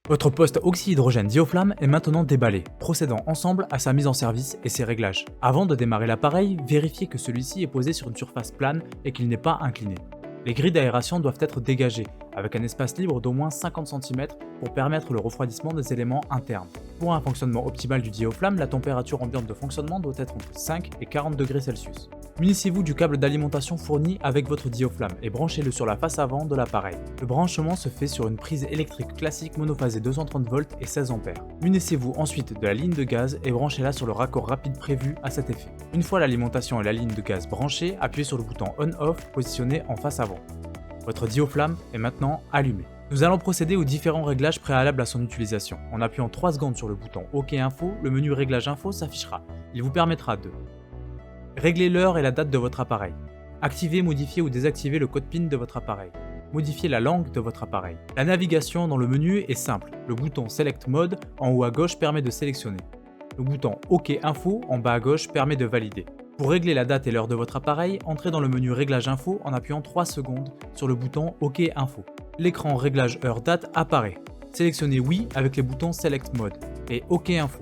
Votre poste oxyhydrogène dioflamme est maintenant déballé, procédant ensemble à sa mise en service et ses réglages. Avant de démarrer l'appareil, vérifiez que celui-ci est posé sur une surface plane et qu'il n'est pas incliné. Les grilles d'aération doivent être dégagées, avec un espace libre d'au moins 50 cm pour permettre le refroidissement des éléments internes. Pour un fonctionnement optimal du dioflamme, la température ambiante de fonctionnement doit être entre 5 et 40 degrés Celsius. Munissez-vous du câble d'alimentation fourni avec votre dioflamme et branchez-le sur la face avant de l'appareil. Le branchement se fait sur une prise électrique classique monophasée 230 volts et 16 A. Munissez-vous ensuite de la ligne de gaz et branchez-la sur le raccord rapide prévu à cet effet. Une fois l'alimentation et la ligne de gaz branchées, appuyez sur le bouton On-Off positionné en face avant. Votre dioflamme est maintenant allumé. Nous allons procéder aux différents réglages préalables à son utilisation. En appuyant 3 secondes sur le bouton OK Info, le menu Réglage Info s'affichera. Il vous permettra de régler l'heure et la date de votre appareil, activer, modifier ou désactiver le code PIN de votre appareil, modifier la langue de votre appareil. La navigation dans le menu est simple. Le bouton Select Mode en haut à gauche permet de sélectionner. Le bouton OK Info en bas à gauche permet de valider. Pour régler la date et l'heure de votre appareil, entrez dans le menu Réglage Info en appuyant 3 secondes sur le bouton OK Info. L'écran Réglage Heure-Date apparaît. Sélectionnez Oui avec les boutons Select Mode et OK Info,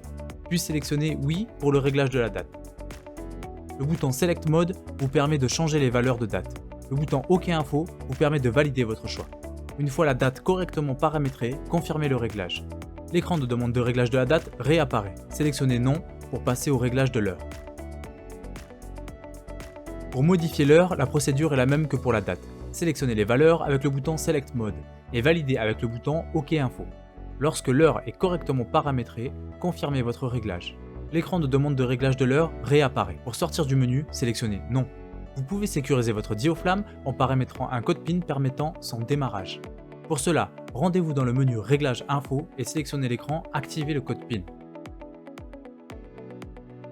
puis sélectionnez Oui pour le réglage de la date. Le bouton Select Mode vous permet de changer les valeurs de date. Le bouton OK Info vous permet de valider votre choix. Une fois la date correctement paramétrée, confirmez le réglage. L'écran de demande de réglage de la date réapparaît. Sélectionnez Non pour passer au réglage de l'heure. Pour modifier l'heure, la procédure est la même que pour la date. Sélectionnez les valeurs avec le bouton Select Mode et validez avec le bouton OK Info. Lorsque l'heure est correctement paramétrée, confirmez votre réglage. L'écran de demande de réglage de l'heure réapparaît. Pour sortir du menu, sélectionnez Non. Vous pouvez sécuriser votre dioflamme en paramétrant un code PIN permettant son démarrage. Pour cela, rendez-vous dans le menu Réglage Info et sélectionnez l'écran Activez le code PIN.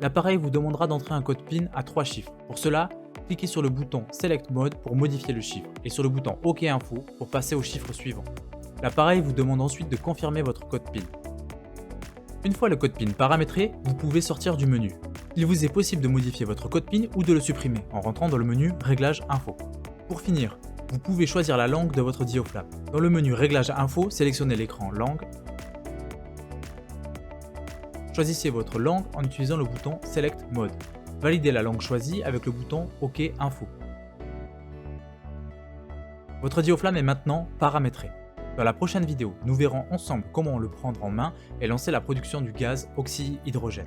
L'appareil vous demandera d'entrer un code PIN à 3 chiffres. Pour cela, cliquez sur le bouton Select Mode pour modifier le chiffre et sur le bouton OK Info pour passer au chiffre suivant. L'appareil vous demande ensuite de confirmer votre code PIN. Une fois le code PIN paramétré, vous pouvez sortir du menu. Il vous est possible de modifier votre code PIN ou de le supprimer en rentrant dans le menu Réglage Info. Pour finir, vous pouvez choisir la langue de votre dioflamme. Dans le menu Réglage Info, sélectionnez l'écran Langue. Choisissez votre langue en utilisant le bouton Select Mode. Validez la langue choisie avec le bouton OK Info. Votre dioflamme est maintenant paramétré. Dans la prochaine vidéo, nous verrons ensemble comment le prendre en main et lancer la production du gaz oxyhydrogène.